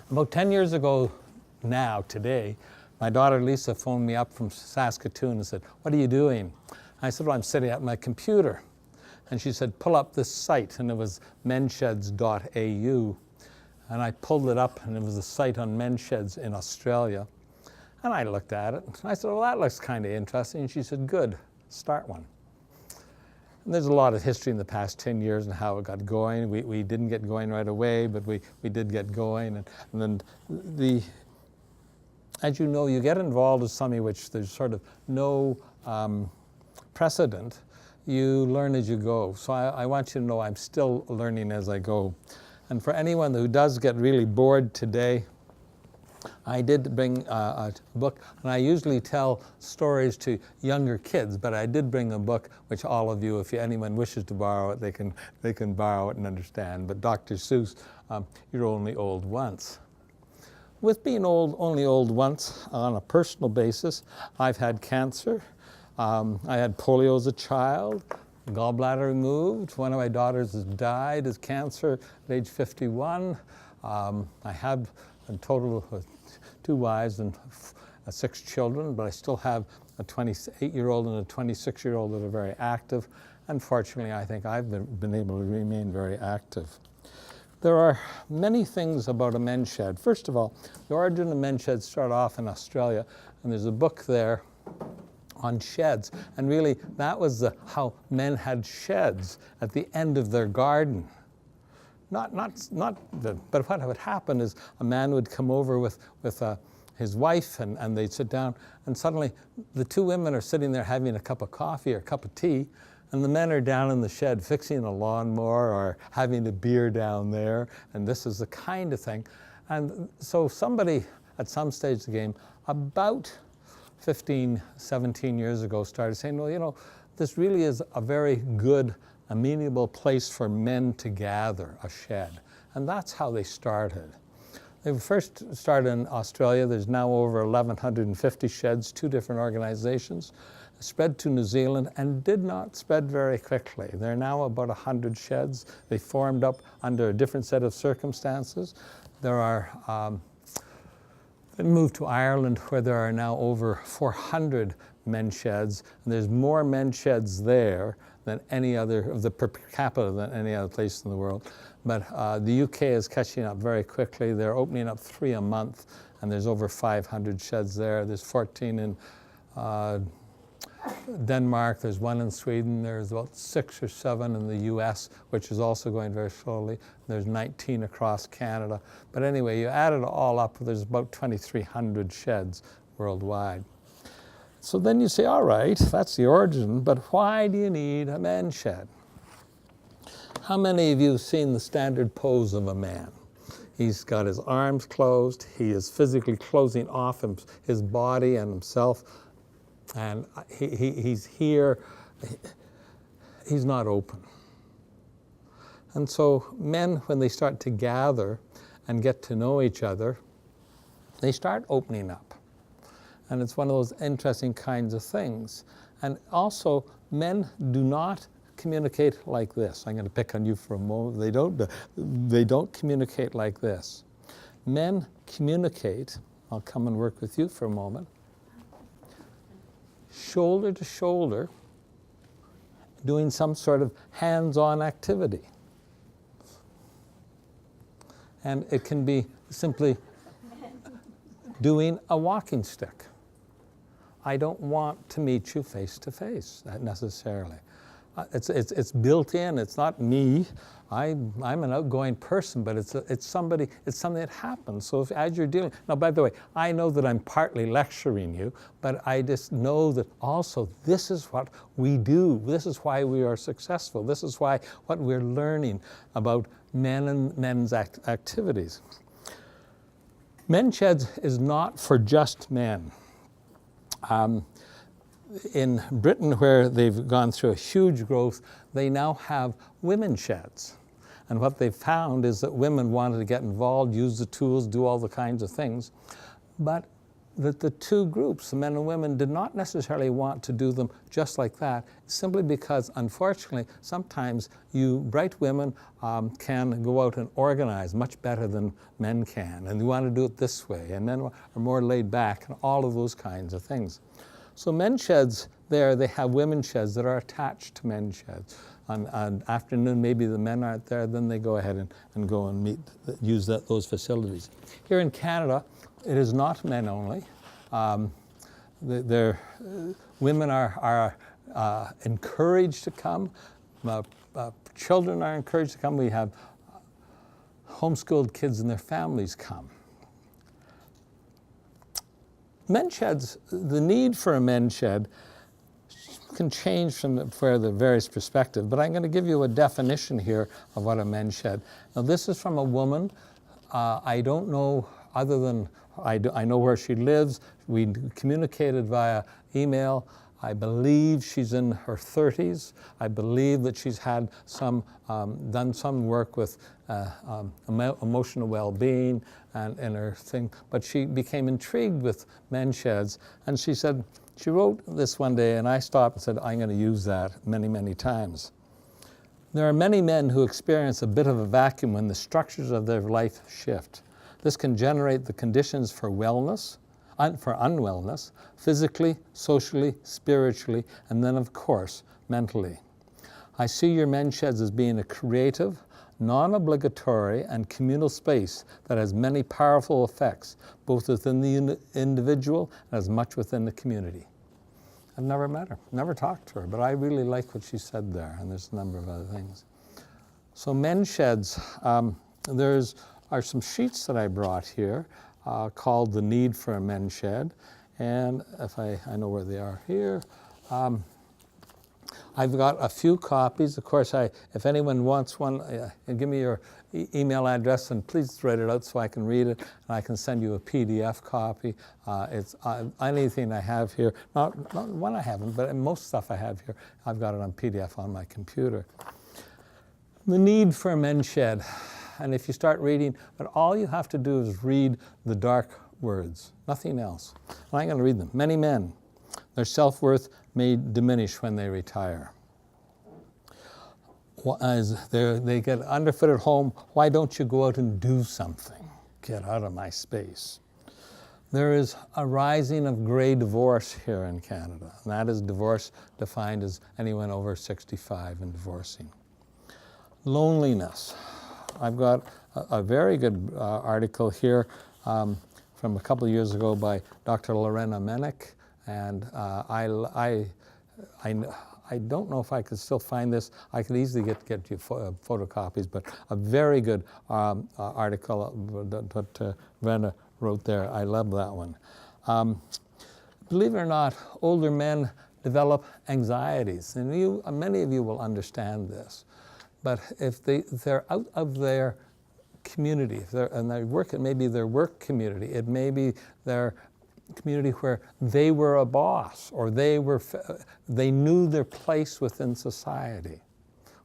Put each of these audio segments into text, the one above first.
About 10 years ago now, today, my daughter Lisa phoned me up from Saskatoon and said, "What are you doing?" I said, "Well, I'm sitting at my computer." And she said, "Pull up this site," and it was mensheds.au. And I pulled it up, and it was a site on men's sheds in Australia. And I looked at it, and I said, "Well, that looks kind of interesting." And she said, "Good, start one." And there's a lot of history in the past 10 years and how it got going. We didn't get going right away, but we did get going. And then as you know, you get involved with something which there's sort of no precedent. You learn as you go. So I want you to know I'm still learning as I go. And for anyone who does get really bored today, I did bring a book, and I usually tell stories to younger kids, but I did bring a book which all of you, if anyone wishes to borrow it, they can borrow it and understand. But Dr. Seuss, You're Only Old Once. With being only old once on a personal basis, I've had cancer. I had polio as a child, gallbladder removed. One of my daughters has died of cancer at age 51. I have a total of 2 wives and 6 children, but I still have a 28-year-old and a 26-year-old that are very active. Unfortunately, I think I've been able to remain very active. There are many things about a men's shed. First of all, the origin of men's sheds start off in Australia, and there's a book there on sheds. And really, that was how men had sheds at the end of their garden. But what would happen is a man would come over with his wife, and they'd sit down, and suddenly the 2 women are sitting there having a cup of coffee or a cup of tea, and the men are down in the shed fixing a lawnmower or having a beer down there, and this is the kind of thing. And so somebody at some stage of the game, about 15, 17 years ago, started saying, well, you know, this really is a very good, amenable place for men to gather, a shed. And that's how they started. They first started in Australia. There's now over 1,150 sheds, 2 different organizations. Spread to New Zealand and did not spread very quickly. There are now about 100 sheds. They formed up under a different set of circumstances. There are, they moved to Ireland, where there are now over 400 men's sheds, and there's more men's sheds there than any other, of the per capita, than any other place in the world. But the UK is catching up very quickly. They're opening up 3 a month, and there's over 500 sheds there. There's 14 in Denmark, there's 1 in Sweden, there's about 6 or 7 in the US, which is also going very slowly. There's 19 across Canada. But anyway, you add it all up, there's about 2,300 sheds worldwide. So then you say, all right, that's the origin, but why do you need a men's shed? How many of you have seen the standard pose of a man? He's got his arms closed, he is physically closing off his body and himself, and he's here, he's not open. And so men, when they start to gather and get to know each other, they start opening up. And it's one of those interesting kinds of things. And also, men do not communicate like this. I'm going to pick on you for a moment. They don't communicate like this. Men communicate, I'll come and work with you for a moment, shoulder to shoulder, doing some sort of hands-on activity. And it can be simply doing a walking stick. I don't want to meet you face to face necessarily. It's built in. It's not me. I'm an outgoing person, but it's something that happens. So as you're dealing, now by the way, I know that I'm partly lecturing you, but I just know that also this is what we do. This is why we are successful. This is why what we're learning about men and men's activities. Men's sheds is not for just men. In Britain, where they've gone through a huge growth, they now have women's sheds. And what they've found is that women wanted to get involved, use the tools, do all the kinds of things. But that the two groups, the men and women, did not necessarily want to do them just like that, simply because, unfortunately, sometimes you bright women can go out and organize much better than men can, and you want to do it this way, and men are more laid back, and all of those kinds of things. So men's sheds there, they have women's sheds that are attached to men's sheds. On afternoon, maybe the men aren't there, then they go ahead and go and use those facilities. Here in Canada, it is not men only. Women are encouraged to come. Children are encouraged to come. We have homeschooled kids and their families come. Men's sheds, the need for a men's shed can change for the various perspectives, but I'm going to give you a definition here of what a men's shed. Now this is from a woman. I don't know, other than I know where she lives. We communicated via email. I believe she's in her 30s. I believe that she's had done some work with emotional well-being and her thing, but she became intrigued with men's sheds, and she said, she wrote this one day, and I stopped and said, I'm going to use that many, many times. There are many men who experience a bit of a vacuum when the structures of their life shift. This can generate the conditions for wellness, for unwellness, physically, socially, spiritually, and then, of course, mentally. I see your men's sheds as being a creative, non-obligatory, and communal space that has many powerful effects, both within the individual and as much within the community. I've never met her, never talked to her, but I really like what she said there, and there's a number of other things. So men's sheds, are some sheets that I brought here called The Need for a Men's Shed, and if I know where they are here. I've got a few copies. Of course, if anyone wants one, give me your email address and please write it out so I can read it, and I can send you a PDF copy. It's anything I have here, not one I haven't, but most stuff I have here, I've got it on PDF on my computer. The Need for a Men's Shed. And if you start reading, but all you have to do is read the dark words, nothing else. And I'm going to read them. Many men, their self-worth may diminish when they retire. As they get underfoot at home, why don't you go out and do something? Get out of my space. There is a rising of gray divorce here in Canada, and that is divorce defined as anyone over 65 and divorcing. Loneliness. I've got a very good article here from a couple of years ago by Dr. Lorena Menick, and I don't know if I could still find this. I could easily get you photocopies, but a very good article that Lorena wrote there. I love that one. Believe it or not, older men develop anxieties, and many of you will understand this. But if they're out of their community, and they work, it may be their work community, it may be their community where they were a boss, or they knew their place within society,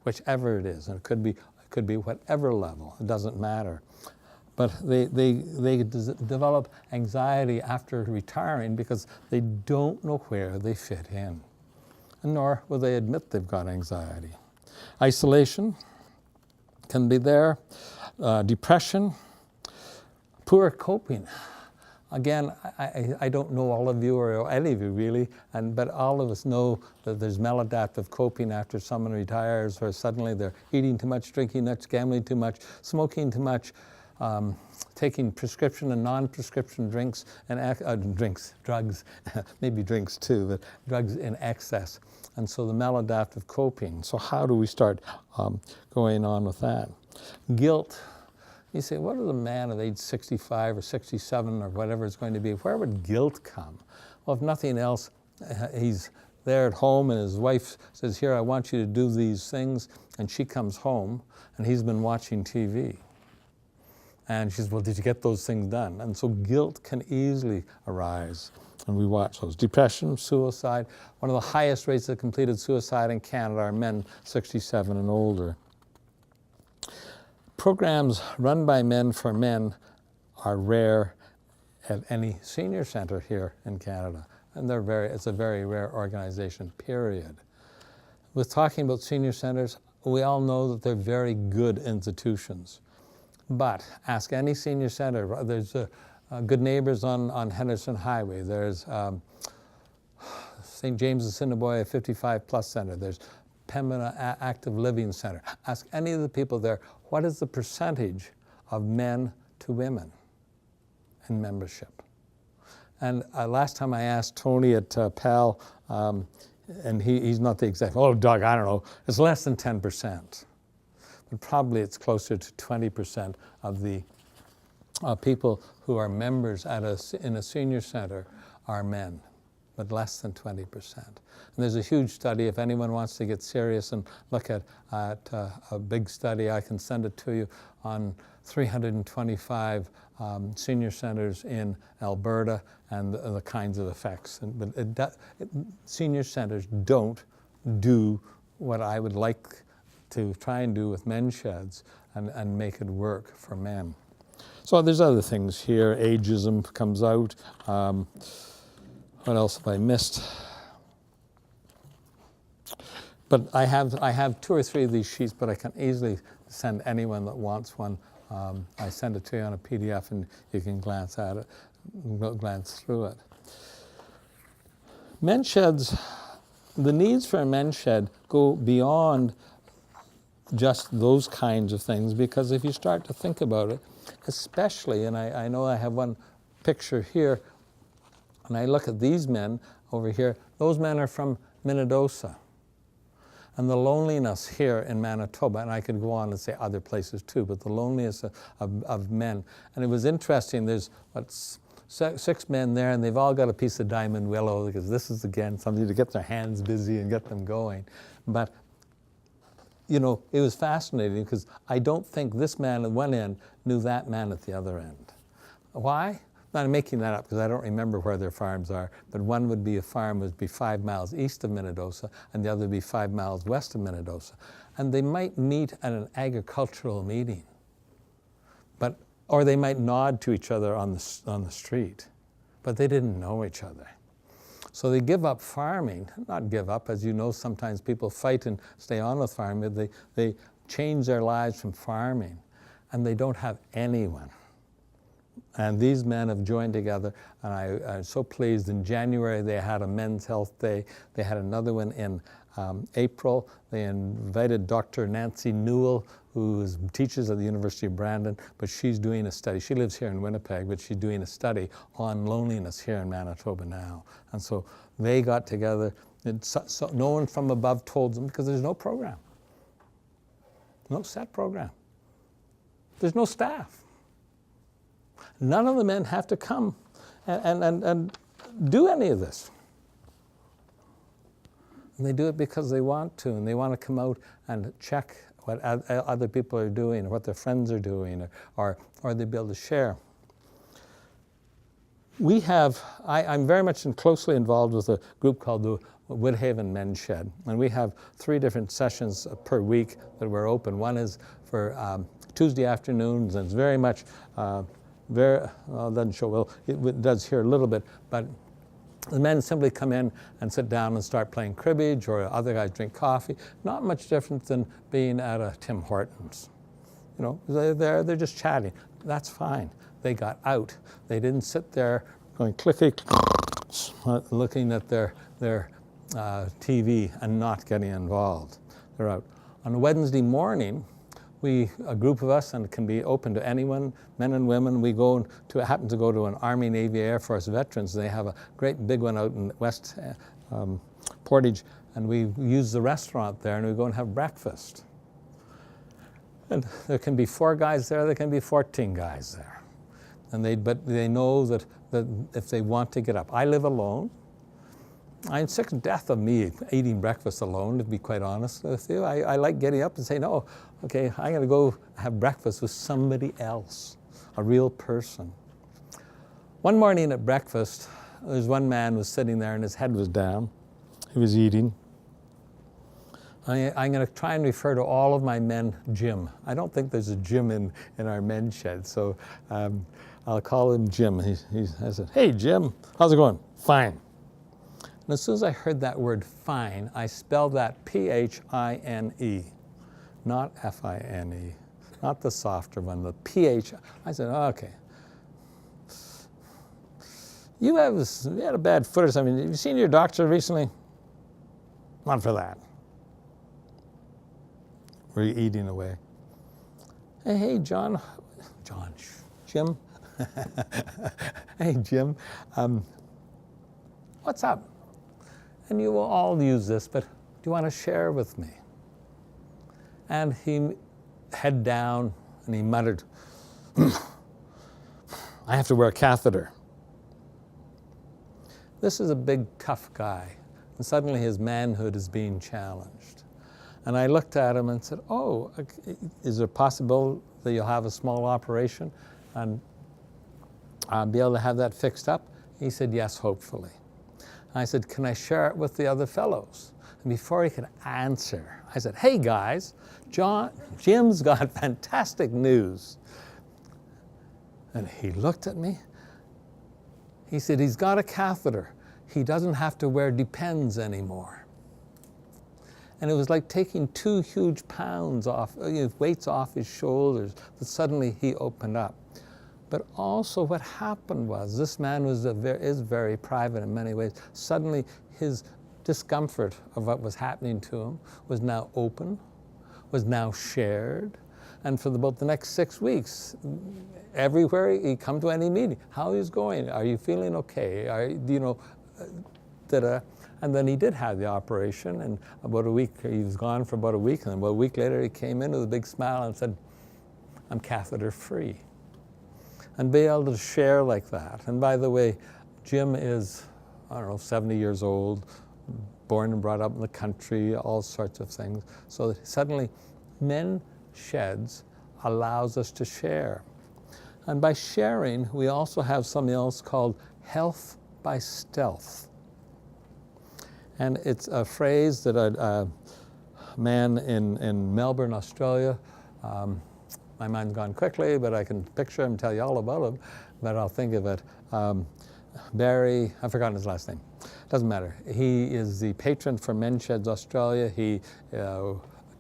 whichever it is, and it could be whatever level, it doesn't matter. But they develop anxiety after retiring because they don't know where they fit in, and nor will they admit they've got anxiety. Isolation can be there, depression, poor coping. Again, I don't know all of you or any of you really, but all of us know that there's maladaptive coping after someone retires, or suddenly they're eating too much, drinking too much, gambling too much, smoking too much, taking prescription and non-prescription drinks, and drugs, maybe drinks too, but drugs in excess. And so the maladaptive coping. So how do we start going on with that? Guilt. You say, what is a man of age 65 or 67 or whatever it's going to be? Where would guilt come? Well, if nothing else, he's there at home and his wife says, here, I want you to do these things. And she comes home and he's been watching TV. And she says, well, did you get those things done? And so guilt can easily arise. And we watch those. Depression, suicide. One of the highest rates of completed suicide in Canada are men 67 and older. Programs run by men for men are rare at any senior center here in Canada. And it's a very rare organization, period. With talking about senior centers, we all know that they're very good institutions. But ask any senior center. There's Good Neighbors on Henderson Highway. There's St. James Assiniboia 55 Plus Center. There's Pembina Active Living Center. Ask any of the people there, what is the percentage of men to women in membership? And last time I asked Tony at PAL, and he's not the exact, oh, Doug, I don't know, it's less than 10%. But probably it's closer to 20% of the people who are members in a senior center are men, but less than 20%. And there's a huge study. If anyone wants to get serious and look at a big study, I can send it to you, on 325 senior centers in Alberta and the kinds of effects. But senior centers don't do what I would like to try and do with men's sheds and make it work for men. So there's other things here. Ageism comes out. What else have I missed? But I have 2 or 3 of these sheets, but I can easily send anyone that wants one. I send it to you on a PDF, and you can glance at it, glance through it. Men's sheds, the needs for a men's shed go beyond just those kinds of things, because if you start to think about it, especially, and I know I have one picture here, and I look at these men over here, those men are from Minnedosa. And the loneliness here in Manitoba, and I could go on and say other places too, but the loneliness of men. And it was interesting, there's 6 men there, and they've all got a piece of diamond willow, because this is, again, something to get their hands busy and get them going. But, you know, it was fascinating, because I don't think this man at one end knew that man at the other end. Why? I'm making that up because I don't remember where their farms are, but one would be a farm would be 5 miles east of Minnedosa, and the other would be 5 miles west of Minnedosa. And they might meet at an agricultural meeting, or they might nod to each other on the street, but they didn't know each other. So they give up farming, not give up, as you know, sometimes people fight and stay on with farming, they change their lives from farming, and they don't have anyone. And these men have joined together, and I'm so pleased. In January, they had a Men's Health Day. They had another one in April. They invited Dr. Nancy Newell, who teaches at the University of Brandon, but she's doing a study. She lives here in Winnipeg, but she's doing a study on loneliness here in Manitoba now. And so they got together. So no one from above told them, because there's no program. No set program. There's no staff. None of the men have to come and do any of this. And they do it because they want to, and they want to come out and check what other people are doing, or what their friends are doing, or they be able to share. I'm very much closely involved with a group called the Woodhaven Men's Shed, and we have 3 different sessions per week that we're open. One is for Tuesday afternoons, and it's very much it doesn't show well. It does here a little bit, but the men simply come in and sit down and start playing cribbage, or other guys drink coffee. Not much different than being at a Tim Hortons. You know, they're just chatting. That's fine. They got out. They didn't sit there going clicky, looking at their TV and not getting involved. They're out. On a Wednesday morning, a group of us, and it can be open to anyone, men and women, happen to go to an Army, Navy, Air Force veterans. They have a great big one out in West Portage, and we use the restaurant there, and we go and have breakfast. And there can be 4 guys there, there can be 14 guys there. But they know that if they want to get up. I live alone. I'm sick to death of me eating breakfast alone, to be quite honest with you. I like getting up and saying, oh, okay, I'm going to go have breakfast with somebody else, a real person. One morning at breakfast, there's one man was sitting there and his head was down. He was eating. I'm going to try and refer to all of my men gym. I don't think there's a gym in our men's shed, so I'll call him Jim. I said, hey, Jim, how's it going? Fine. And as soon as I heard that word fine, I spelled that P-H-I-N-E, not F-I-N-E, not the softer one, the P-H. I said, oh, okay. You had a bad foot or something. Have you seen your doctor recently? Not for that. We're eating away. Hey, Jim. Hey, Jim, what's up? And you will all use this, but do you want to share with me? And he, head down, and he muttered, I have to wear a catheter. This is a big, tough guy, and suddenly his manhood is being challenged. And I looked at him and said, oh, is there possible that you'll have a small operation and be able to have that fixed up? He said, yes, hopefully. I said, can I share it with the other fellows? And before he could answer, I said, hey guys, Jim's got fantastic news. And he looked at me. He said, he's got a catheter. He doesn't have to wear Depends anymore. And it was like taking 2 huge pounds off, weights off his shoulders, that suddenly he opened up. But also what happened was, this man is very private in many ways. Suddenly his discomfort of what was happening to him was now open, was now shared. And for about the next 6 weeks, everywhere he'd come to any meeting, how he's going, are you feeling okay? And then he did have the operation, and about a week, he was gone for about a week, and about a week later he came in with a big smile and said, I'm catheter free. And be able to share like that. And by the way, Jim is, 70 years old, born and brought up in the country, all sorts of things. So that suddenly, Men Sheds allows us to share. And by sharing, we also have something else called health by stealth. And it's a phrase that a man in Melbourne, Australia, my mind's gone quickly, but I can picture him, tell you all about him, but I'll think of it. Barry, I've forgotten his last name. Doesn't matter. He is the patron for Men Sheds Australia. He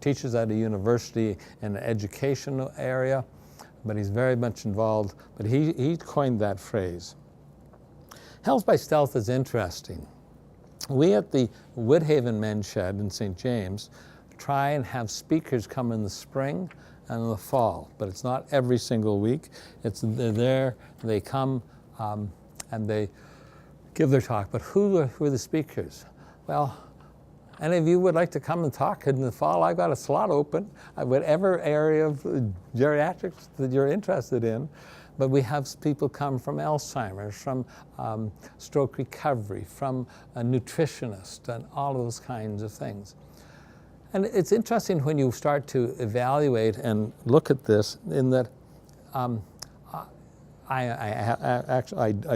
teaches at a university in the educational area, but he's very much involved. But he coined that phrase. Health by stealth is interesting. We at the Woodhaven Men's Shed in St. James try and have speakers come in the spring and in the fall, but it's not every single week. They're there, they come, and they give their talk. But who are the speakers? Well, any of you would like to come and talk in the fall? I've got a slot open, whatever area of geriatrics that you're interested in. But we have people come from Alzheimer's, from stroke recovery, from a nutritionist, and all those kinds of things. And it's interesting when you start to evaluate and look at this, in that I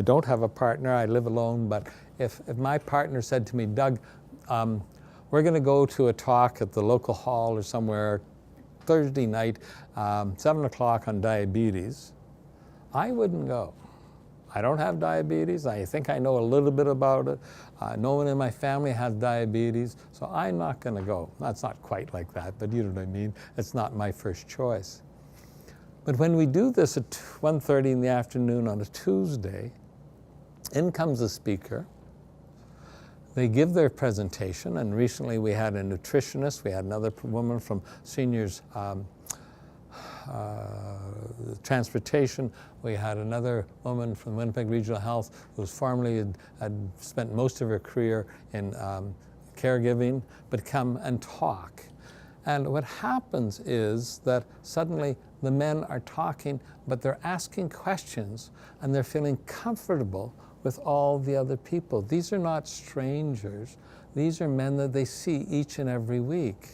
don't have a partner, I live alone, but if my partner said to me, Doug, we're going to go to a talk at the local hall or somewhere Thursday night, 7 o'clock on diabetes, I wouldn't go. I don't have diabetes. I think I know a little bit about it. No one in my family has diabetes, so I'm not going to go. That's not quite like that, but you know what I mean. It's not my first choice. But when we do this at 1:30 in the afternoon on a Tuesday, in comes a speaker. They give their presentation, and recently we had a nutritionist. We had another woman from seniors transportation. We had another woman from Winnipeg Regional Health who was formerly had spent most of her career in caregiving, but come and talk. And what happens is that suddenly the men are talking, but they're asking questions, and they're feeling comfortable with all the other people. These are not strangers. These are men that they see each and every week.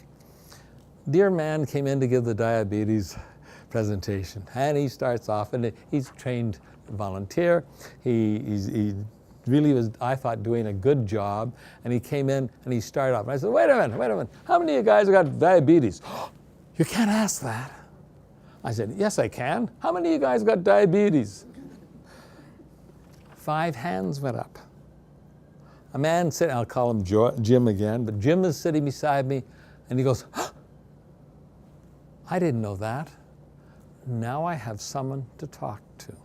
Dear man came in to give the diabetes presentation, and he starts off, and he's a trained volunteer. He really was, I thought, doing a good job, and he came in and he started off. And I said, wait a minute, how many of you guys have got diabetes? You can't ask that. I said, yes, I can. How many of you guys got diabetes? 5 hands went up. A man sitting, I'll call him Jim again, but Jim is sitting beside me, and he goes, I didn't know that. Now I have someone to talk to.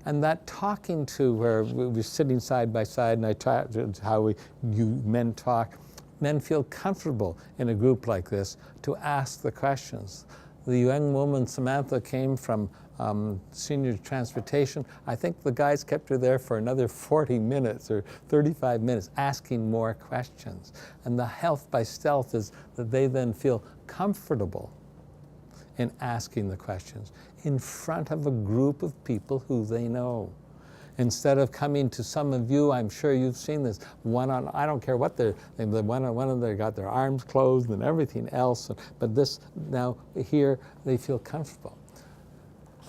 And that talking to, where we were sitting side by side, and I talked how men talk, men feel comfortable in a group like this to ask the questions. The young woman, Samantha, came from senior transportation. I think the guys kept her there for another 40 minutes or 35 minutes asking more questions. And the health by stealth is that they then feel comfortable in asking the questions in front of a group of people who they know. Instead of coming to some of you, I'm sure you've seen this, I don't care what one of them got their arms closed and everything else, but this, now here, they feel comfortable.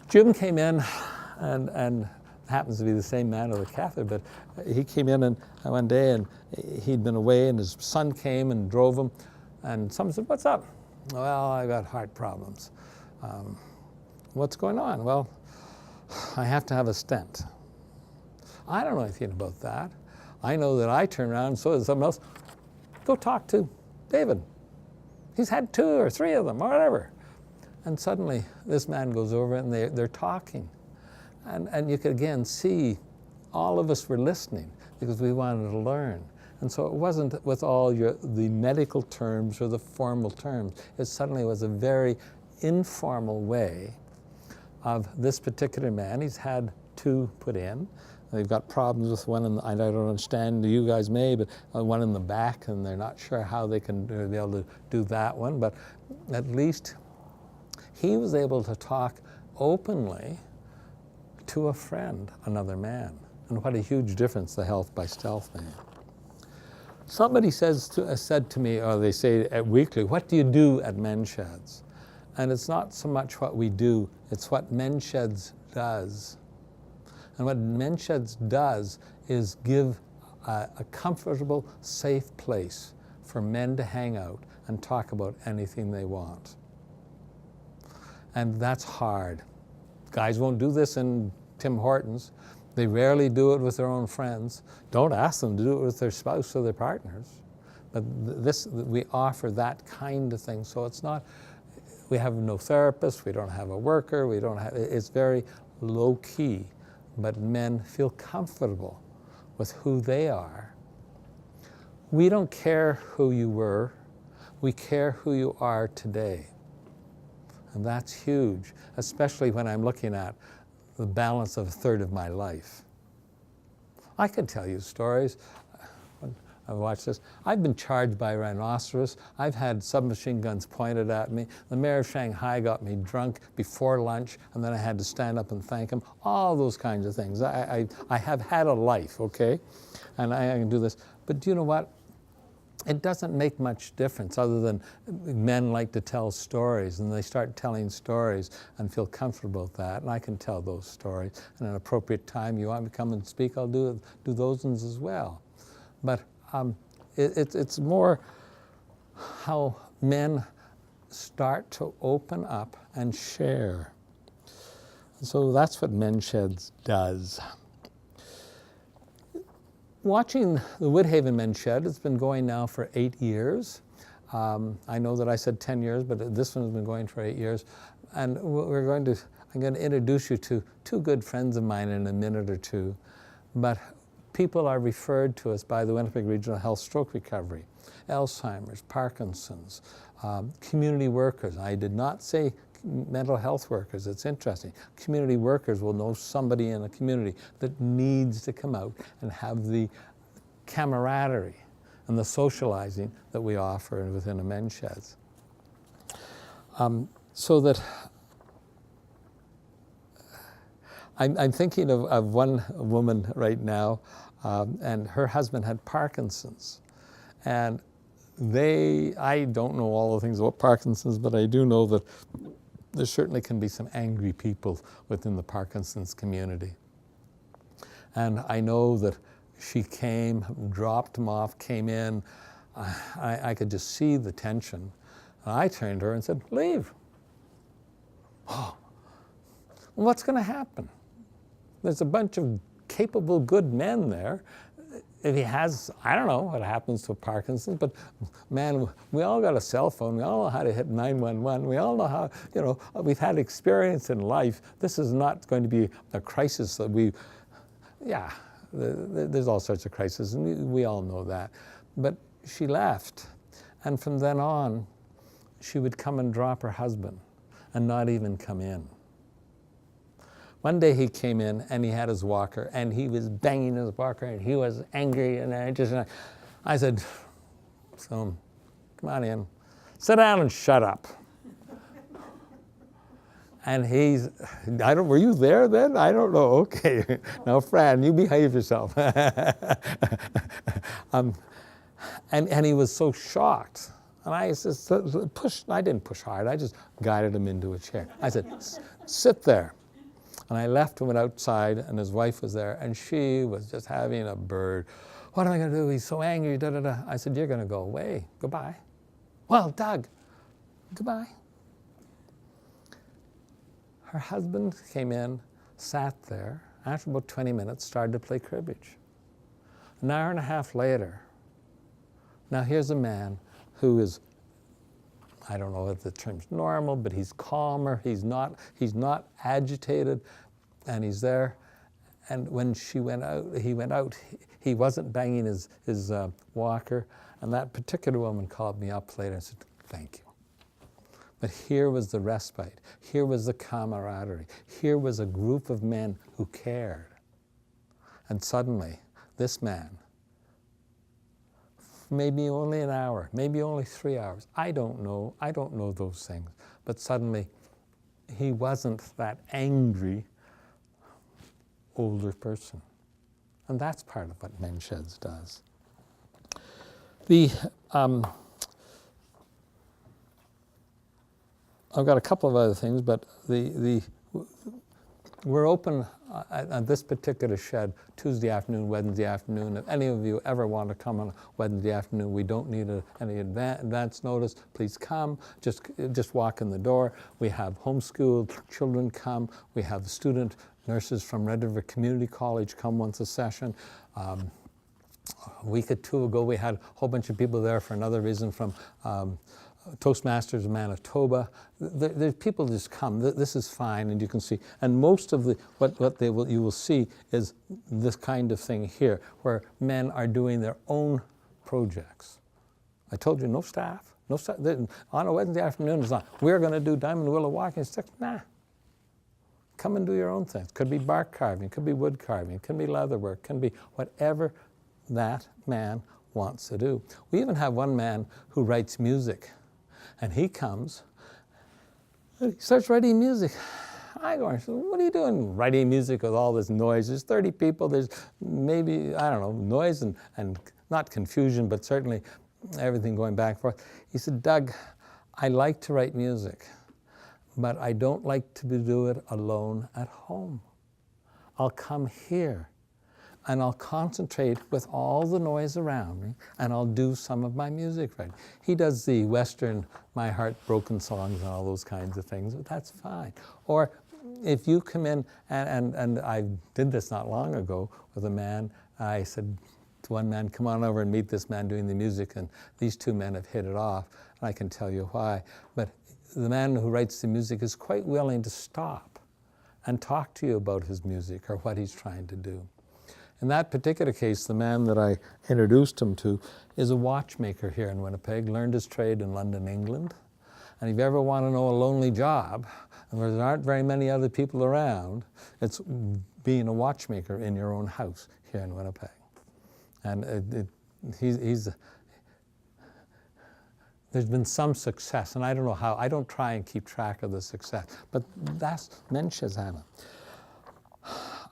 Jim came in, and happens to be the same man of the cafe, but he came in one day, and he'd been away, and his son came and drove him, and someone said, what's up? Well, I got heart problems. What's going on? Well, I have to have a stent. I don't know anything about that. I know that I turn around and so does someone else. Go talk to David. He's had 2 or 3 of them, or whatever. And suddenly, this man goes over and they're talking. And you could again see all of us were listening because we wanted to learn. And so it wasn't with all the medical terms or the formal terms. It suddenly was a very informal way of this particular man. He's had 2 put in. They've got problems with one, I don't understand, you guys may, but one in the back, and they're not sure how they can be able to do that one. But at least he was able to talk openly to a friend, another man. And what a huge difference the health by stealth made. Somebody said to me, or they say at Weekly, what do you do at Men's Sheds? And it's not so much what we do, it's what Men's Sheds does. And what Men's Sheds does is give a comfortable, safe place for men to hang out and talk about anything they want. And that's hard. Guys won't do this in Tim Hortons. They rarely do it with their own friends. Don't ask them to do it with their spouse or their partners. But we offer that kind of thing. So it's not, we have no therapist, we don't have a worker, it's very low key. But men feel comfortable with who they are. We don't care who you were, we care who you are today. And that's huge, especially when I'm looking at the balance of a third of my life. I could tell you stories. I've watched this. I've been charged by a rhinoceros. I've had submachine guns pointed at me. The mayor of Shanghai got me drunk before lunch, and then I had to stand up and thank him. All those kinds of things. I have had a life, okay? And I can do this. But do you know what? It doesn't make much difference other than men like to tell stories, and they start telling stories and feel comfortable with that. And I can tell those stories. And at an appropriate time, you want me to come and speak, I'll do those ones as well. But it's more how men start to open up and share. So that's what Men's Sheds does. Watching the Woodhaven Men's Shed, it's been going now for 8 years. I know that I said 10 years, but this one has been going for 8 years. And I'm going to introduce you to 2 good friends of mine in a minute or 2. But people are referred to us by the Winnipeg Regional Health Stroke Recovery, Alzheimer's, Parkinson's, community workers. I did not say mental health workers. It's interesting. Community workers will know somebody in a community that needs to come out and have the camaraderie and the socializing that we offer within a Men's Sheds. So that I'm thinking of one woman right now, and her husband had Parkinson's. And I don't know all the things about Parkinson's, but I do know that there certainly can be some angry people within the Parkinson's community. And I know that she came, dropped him off, came in. I could just see the tension. And I turned to her and said, leave. Oh, what's going to happen? There's a bunch of capable, good men there. If he has, I don't know what happens to Parkinson's, but man, we all got a cell phone. We all know how to hit 911. We all know how, we've had experience in life. This is not going to be a crisis that there's all sorts of crises, and we all know that. But she left, and from then on, she would come and drop her husband and not even come in. One day he came in and he had his walker and he was banging his walker and he was angry, and I said, so come on in, sit down and shut up. And were you there then? I don't know, okay. Now Fran, you behave yourself. And he was so shocked. And I just I didn't push hard, I just guided him into a chair. I said, sit there. And I left and went outside, and his wife was there, and she was just having a bird. What am I going to do? He's so angry, da, da, da. I said, you're going to go away. Goodbye. Well, Doug, goodbye. Her husband came in, sat there. After about 20 minutes, started to play cribbage. An hour and a half later, now here's a man who is, I don't know if the term's normal, but he's calmer, he's not agitated, and he's there. And when he went out, he wasn't banging his walker, and that particular woman called me up later and said, thank you. But here was the respite, here was the camaraderie, here was a group of men who cared. And suddenly, this man, maybe only an hour, maybe only 3 hours. I don't know those things. But suddenly, he wasn't that angry older person. And that's part of what Men's Sheds does. I've got a couple of other things, but we're open at this particular shed Tuesday afternoon, Wednesday afternoon. If any of you ever want to come on a Wednesday afternoon, we don't need any advance notice. Please come. Just walk in the door. We have homeschooled children come. We have student nurses from Red River Community College come once a session. A week or two ago, we had a whole bunch of people there for another reason from Toastmasters of Manitoba. The people just come. This is fine, and you can see. And most of you will see is this kind of thing here, where men are doing their own projects. I told you, no staff. On a Wednesday afternoon, it's not, we're going to do diamond willow walking sticks. Nah. Come and do your own things. Could be bark carving, could be wood carving, could be leather work, can be whatever that man wants to do. We even have one man who writes music. And he comes, and he starts writing music. I go, what are you doing writing music with all this noise? There's 30 people, there's maybe, I don't know, noise and not confusion, but certainly everything going back and forth. He said, Doug, I like to write music, but I don't like to do it alone at home. I'll come here, and I'll concentrate with all the noise around me, and I'll do some of my music writing. He does the Western, My Heart Broken songs and all those kinds of things, but that's fine. Or if you come in, and I did this not long ago with a man, I said to one man, come on over and meet this man doing the music, and these two men have hit it off, and I can tell you why. But the man who writes the music is quite willing to stop and talk to you about his music or what he's trying to do. In that particular case, the man that I introduced him to is a watchmaker here in Winnipeg, learned his trade in London, England. And if you ever want to know a lonely job, and there aren't very many other people around, it's being a watchmaker in your own house here in Winnipeg. And there's been some success, and I don't know how. I don't try and keep track of the success, but that's Men's Sheds having.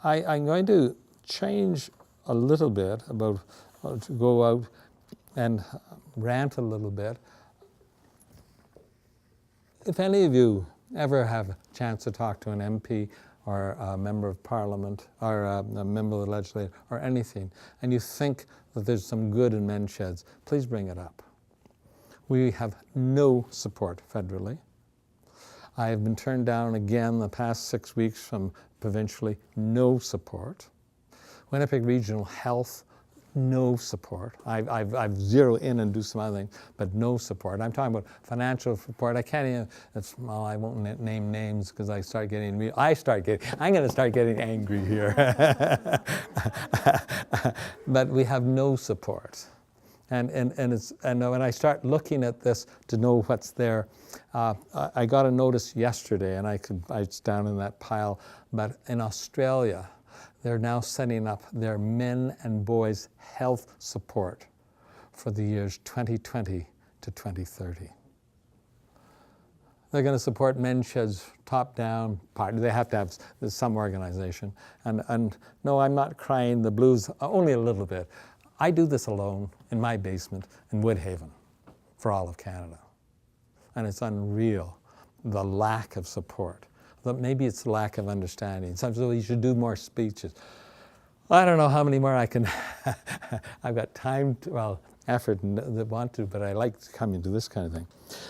I'm going to change a little bit about to go out and rant a little bit. If any of you ever have a chance to talk to an MP or a member of Parliament or a member of the legislature or anything, and you think that there's some good in Men's Sheds, please bring it up. We have no support federally. I have been turned down again the past 6 weeks from provincially, no support. Winnipeg Regional Health, no support. I've zeroed in and do some other things, but no support. I'm talking about financial support. I can't even, well, I won't name names because I'm going to start getting angry here. But we have no support. And when I start looking at this to know what's there, I got a notice yesterday, and it's down in that pile, but in Australia, they're now setting up their men and boys health support for the years 2020 to 2030. They're going to support men's sheds top down. They have to have some organization. And no, I'm not crying the blues, only a little bit. I do this alone in my basement in Woodhaven for all of Canada. And it's unreal, the lack of support. But maybe it's lack of understanding. Sometimes you should do more speeches. I don't know how many more I can. I've got time, effort and want to, but I like coming to this kind of thing.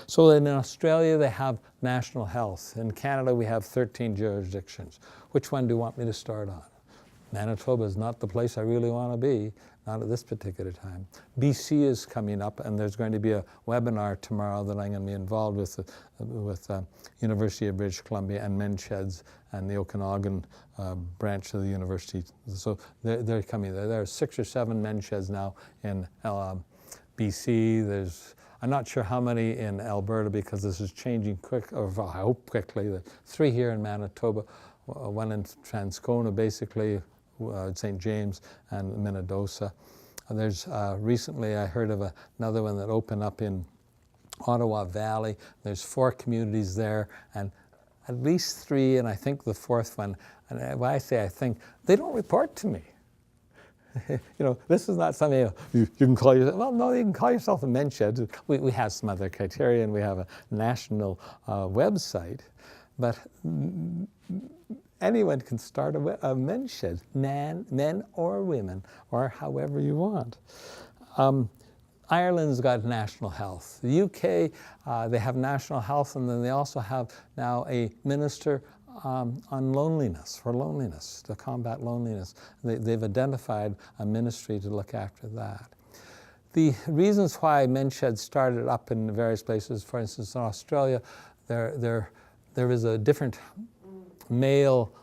So in Australia, they have national health. In Canada, we have 13 jurisdictions. Which one do you want me to start on? Manitoba is not the place I really want to be, not at this particular time. BC is coming up, and there's going to be a webinar tomorrow that I'm going to be involved with University of British Columbia and Men's Sheds and the Okanagan branch of the university. So they're coming there. There are 6 or 7 men's sheds now in BC. I'm not sure how many in Alberta because this is changing quick, or I hope quickly. There's 3 here in Manitoba, 1 in Transcona, basically, St. James and Minnedosa. There's recently I heard of another one that opened up in Ottawa Valley. There's 4 communities there, and at least 3, and I think the 4th one. And when I say I think, they don't report to me. This is not something you can call yourself. Well, no, you can call yourself a men's shed. We have some other criteria, and we have a national website, but anyone can start a men's shed, men or women, or however you want. Ireland's got national health. The UK, they have national health, and then they also have now a minister on loneliness, to combat loneliness. They've identified a ministry to look after that. The reasons why men's sheds started up in various places, for instance, in Australia, there is a different male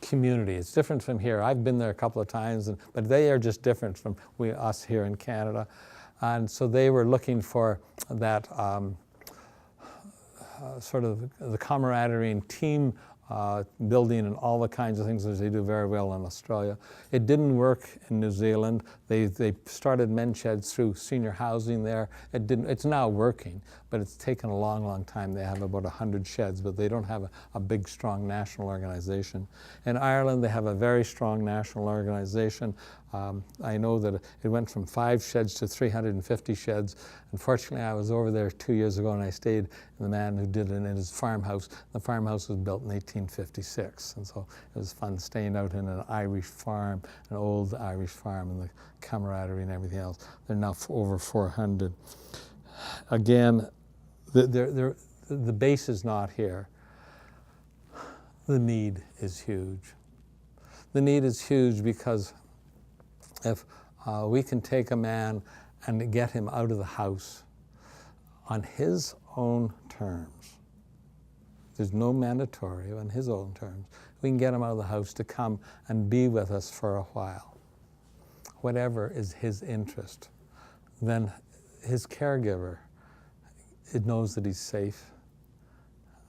community. It's different from here. I've been there a couple of times, but they are just different from us here in Canada. And so they were looking for that sort of the camaraderie and team building and all the kinds of things that they do very well in Australia. It didn't work in New Zealand. They started men's sheds through senior housing there. It's now working, but it's taken a long, long time. They have about 100 sheds, but they don't have a big, strong national organization. In Ireland, they have a very strong national organization. I know that it went from 5 sheds to 350 sheds. Unfortunately, I was over there 2 years ago, and I stayed in the man who did it in his farmhouse. The farmhouse was built in 1856, and so it was fun staying out in an Irish farm, an old Irish farm, and the camaraderie and everything else. They're now over 400. Again, the base is not here. The need is huge. The need is huge because if we can take a man and get him out of the house on his own terms, there's no mandatory, on his own terms, we can get him out of the house to come and be with us for a while, whatever is his interest, then his caregiver, it knows that he's safe,